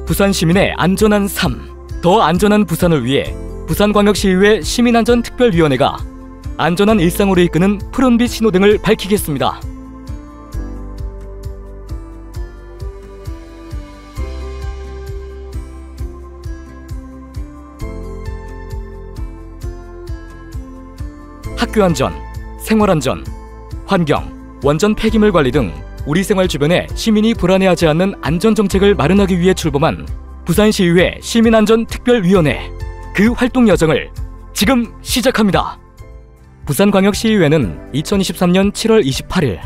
부산 시민의 안전한 삶, 더 안전한 부산을 위해 부산광역시의회 시민안전특별위원회가 안전한 일상으로 이끄는 푸른빛 신호등을 밝히겠습니다. 학교안전, 생활안전, 환경, 원전 폐기물 관리 등 우리 생활 주변에 시민이 불안해하지 않는 안전정책을 마련하기 위해 출범한 부산시의회 시민안전특별위원회, 그 활동 여정을 지금 시작합니다. 부산광역시의회는 2023년 7월 28일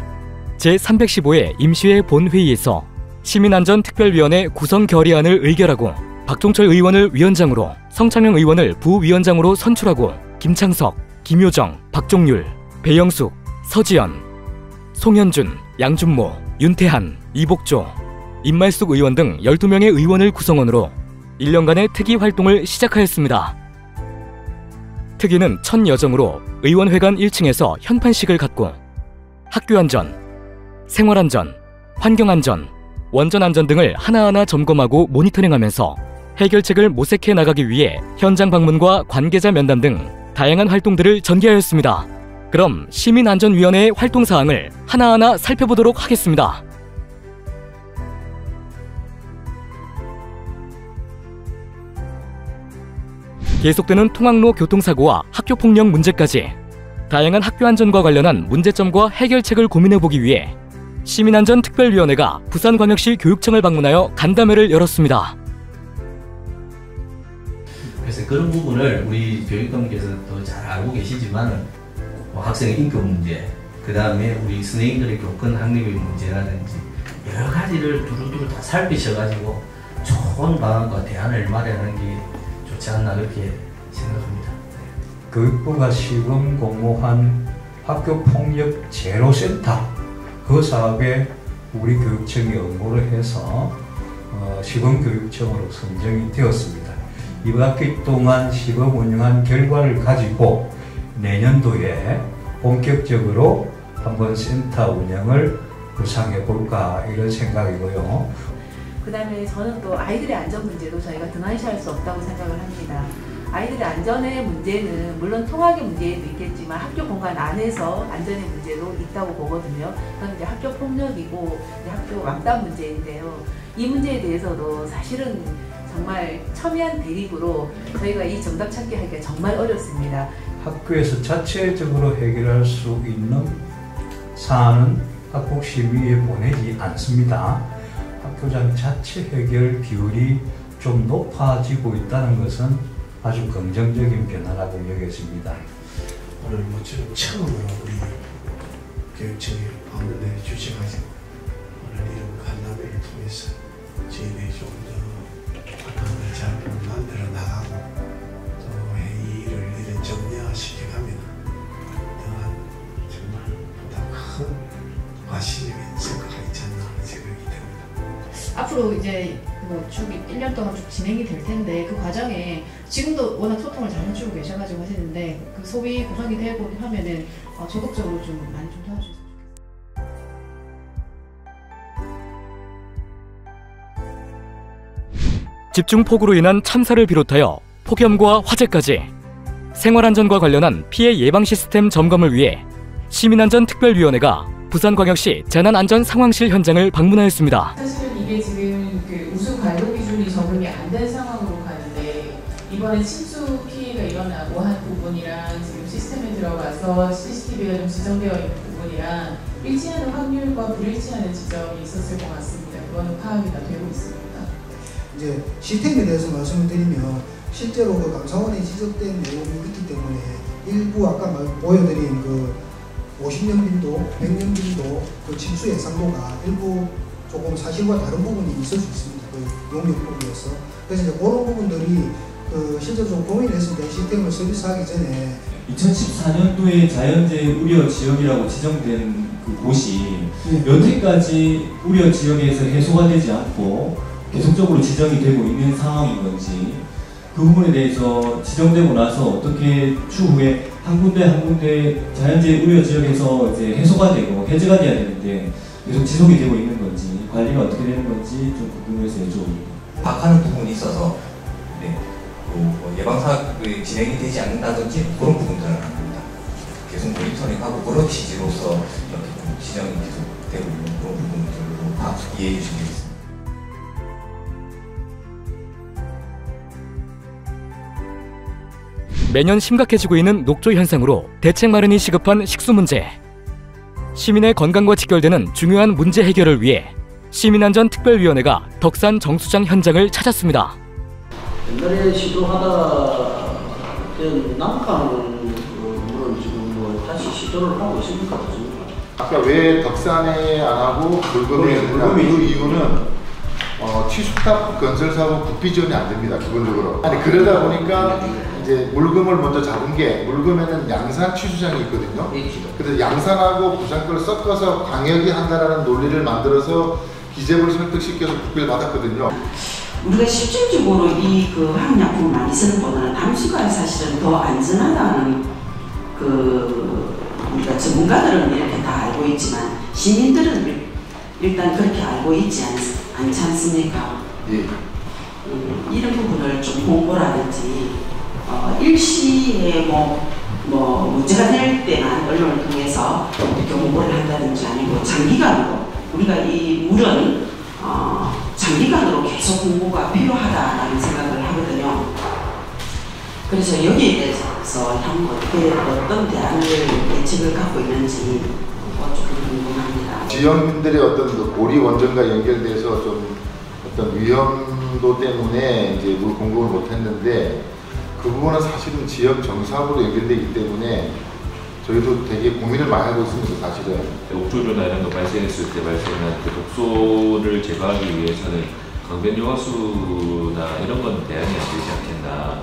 제315회 임시회 본회의에서 시민안전특별위원회 구성 결의안을 의결하고 박종철 의원을 위원장으로, 성창영 의원을 부위원장으로 선출하고 김창석, 김효정, 박종률, 배영숙, 서지연, 송현준, 양준모, 윤태한, 이복조, 임말숙 의원 등 12명의 의원을 구성원으로 1년간의 특위 활동을 시작하였습니다. 특위는 첫 여정으로 의원회관 1층에서 현판식을 갖고 학교안전, 생활안전, 환경안전, 원전안전 등을 하나하나 점검하고 모니터링하면서 해결책을 모색해 나가기 위해 현장 방문과 관계자 면담 등 다양한 활동들을 전개하였습니다. 그럼 시민안전위원회의 활동사항을 하나하나 살펴보도록 하겠습니다. 계속되는 통학로 교통사고와 학교폭력 문제까지 다양한 학교안전과 관련한 문제점과 해결책을 고민해보기 위해 시민안전특별위원회가 부산광역시 교육청을 방문하여 간담회를 열었습니다. 그래서 그런 부분을 우리 교육감께서 더 잘 알고 계시지만 학생의 인권 문제, 그 다음에 우리 선생님들의 교권 확립의 문제라든지 여러 가지를 두루두루 다 살피셔가지고 좋은 방안과 대안을 마련하는 게 좋지 않나 그렇게 생각합니다. 교육부가 시범 공모한 학교폭력 제로센터, 그 사업에 우리 교육청이 응모를 해서 시범교육청으로 선정이 되었습니다. 이번 학기 동안 시범 운영한 결과를 가지고 내년도에 본격적으로 한번 센터 운영을 구상해 볼까 이런 생각이고요. 그 다음에 저는 또 아이들의 안전 문제도 저희가 등한시할 수 없다고 생각을 합니다. 아이들의 안전의 문제는 물론 통학의 문제도 있겠지만 학교 공간 안에서 안전의 문제도 있다고 보거든요. 그건 이제 학교 폭력이고 이제 학교 왕따 문제인데요. 이 문제에 대해서도 사실은 정말 첨예한 대립으로 저희가 이 정답 찾기 하기가 정말 어렵습니다. 학교에서 자체적으로 해결할 수 있는 사안은 학폭심의에 보내지 않습니다. 학교장 자체 해결 비율이 좀 높아지고 있다는 것은 아주 긍정적인 변화라고 여겼습니다. 오늘 모처럼 처음으로 우리 교육청에 방문에 주셔가지고 오늘 이런 간담회를 통해서 저희들이 좀 더 활동을 잘 만들어 나가고 또 회의를 이런 정리화시켜가면 또한 정말 보다 큰 과실이 성과가 있지 않나 하는 생각이 듭니다. 앞으로 이제 쭉 1년 동안 쭉 진행이 될 텐데 그 과정에 지금도 워낙 소통을 잘 해주고 계셔가지고 하시는데 그 소위 구성이 되고 하면은 적극적으로 좀 많이 좀 도와주세요. 집중폭우로 인한 참사를 비롯하여 폭염과 화재까지 생활안전과 관련한 피해 예방 시스템 점검을 위해 시민안전특별위원회가 부산광역시 재난안전상황실 현장을 방문하였습니다. 사실은 이게 지금 그 우수 관로 기준이 적용이 안 된 상황으로 가는데 이번에 침수 피해가 일어나고 한 부분이랑 지금 시스템에 들어가서 CCTV가 좀 지정되어 있는 부분이랑 일치하는 확률과 불일치하는 지점이 있었을 것 같습니다. 그거는 파악이 다 되고 있습니다. 이제 시스템에 대해서 말씀을 드리면 실제로 그 감사원에 지적된 내용이 있기 때문에 일부 아까 보여드린 그 50년 빈도, 100년 빈도 그 침수 예상도가 일부 조금 사실과 다른 부분이 있을 수 있습니다. 그 용역법에서. 그래서 이제 그런 부분들이 그 실제로 좀 고민했습니다. 시스템을 서비스하기 전에 2014년도에 자연재해 우려 지역이라고 지정된 그 곳이 여태까지 우려 지역에서 해소가 되지 않고 계속적으로 지정이 되고 있는 상황인 건지, 그 부분에 대해서 지정되고 나서 어떻게 추후에 한 군데 한 군데 자연재해 우려 지역에서 이제 해소가 되고 해제가 돼야 되는데 계속 지속이 되고 있는 건지, 관리가 어떻게 되는 건지 좀 궁금해서 여쭤봅니다. 박하는 부분이 있어서 네, 뭐 예방사업이 진행이 되지 않는다든지 그런 부분들은 아닙니다. 계속 모니터링하고 그런 취지로서 이렇게 좀 지정이 계속 되고 있는 그런 부분들로 다 이해해 주시면 되겠습니다. 매년 심각해지고 있는 녹조 현상으로 대책 마련이 시급한 식수 문제. 시민의 건강과 직결되는 중요한 문제 해결을 위해 시민안전특별위원회가 덕산 정수장 현장을 찾았습니다. 옛날에 시도하다 난입하는 물은 지금 뭐 다시 시도를 하고 있습니까? 아까 왜 덕산에 안 하고 불금에 했냐, 그 이유는 취수탑 건설 사업 국비 지원이 안 됩니다, 기본적으로. 아니 그러다 보니까 이제 물금을 먼저 잡은 게, 물금에는 양산 취수장이 있거든요. 그래서 양산하고 부산 걸 섞어서 광역이 한다라는 논리를 만들어서 기재부를 설득시켜서 국비를 받았거든요. 우리가 실질적으로 이 그 화학약품을 많이 쓰는 보다는 담수가 사실은 더 안전하다는 우리가 전문가들은 이렇게 다 알고 있지만 시민들은 일단 그렇게 알고 있지 않지 않습니까? 예. 이런 부분을 좀 홍보라든지 일시에 뭐 문제가 될 때만 언론을 통해서 이렇게 홍보를 한다든지 아니고 장기간으로 우리가 이 물은 장기간으로 계속 홍보가 필요하다라는 생각을 하거든요. 그래서 여기에 대해서 향후 어떤 대안을 대책을 갖고 있는지 조금 궁금합니다. 지역민들의 어떤 그 고리 원전과 연결돼서 좀 어떤 위험도 때문에 이제 물 공급을 못했는데 그 부분은 사실은 지역 정수하고도 연결되기 때문에 저희도 되게 고민을 많이 하고 있습니다, 사실은. 옥조류나 이런 거 발생했을 때 발생한 그 독소를 제거하기 위해서는 강변요하수나 이런 건 대안이 안 되지 않겠나.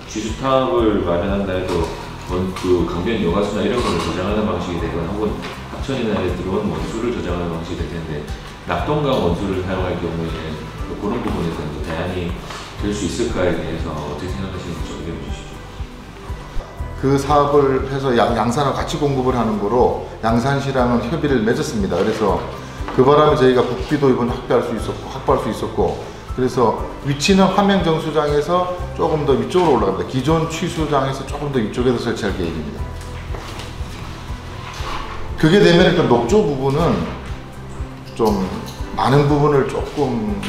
취수탑을 마련한다 해도 그 강변요하수나 이런 거를 저장하는 방식이 되거나 혹은 합천이나 들어온 원수를 저장하는 방식이 될 텐데 낙동강 원수를 사용할 경우에는 그런 부분에서는 대안이 될 수 있을까에 대해서 어떻게 생각하시는지 좀 얘기해 주시죠. 그 사업을 해서 양산하고 같이 공급을 하는 거로 양산시랑은 협의를 맺었습니다. 그래서 그 바람에 저희가 국비도 이번 확보할 수 있었고 그래서 위치는 화명정수장에서 조금 더 위쪽으로 올라갑니다. 기존 취수장에서 조금 더 위쪽에서 설치할 계획입니다. 그게 되면 그 녹조 부분은 좀 많은 부분을 조금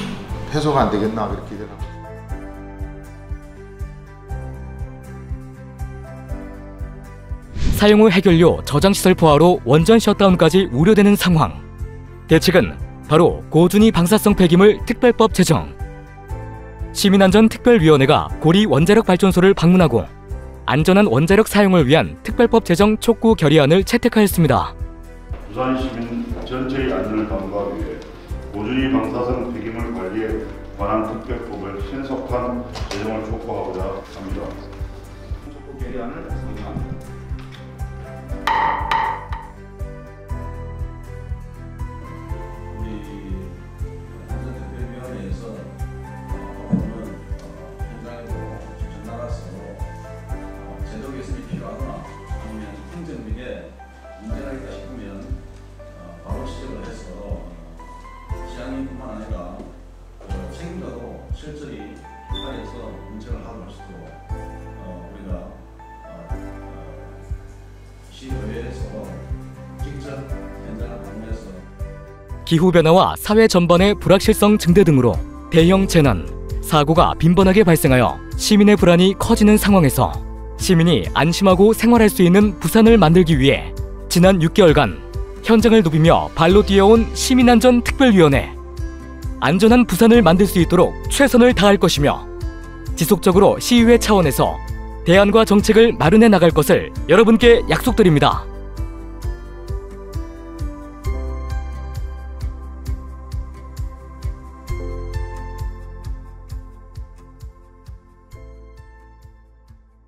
해소가 안 되겠나 그렇게 기대합니다. 사용 후 해결료 저장시설 포화로 원전 셧다운까지 우려되는 상황. 대책은 바로 고준위 방사성 폐기물 특별법 제정. 시민안전특별위원회가 고리 원자력 발전소를 방문하고 안전한 원자력 사용을 위한 특별법 제정 촉구 결의안을 채택하였습니다. 부산 시민 전체의 안전을 담보하기 위해 고준위 방사성 폐기물 관리에 관한 특별법을 신속한 제정을 촉구하고자 합니다. 촉구 결의안을 상정합니다. 뿐만 아니라 책임자도 실질이 하에서 문책을 하고 할 수 있도록 우리가 시의회에서 직접 현장을 방문해서 기후변화와 사회 전반의 불확실성 증대 등으로 대형 재난, 사고가 빈번하게 발생하여 시민의 불안이 커지는 상황에서 시민이 안심하고 생활할 수 있는 부산을 만들기 위해 지난 6개월간 현장을 누비며 발로 뛰어온 시민안전특별위원회. 안전한 부산을 만들 수 있도록 최선을 다할 것이며 지속적으로 시의회 차원에서 대안과 정책을 마련해 나갈 것을 여러분께 약속드립니다.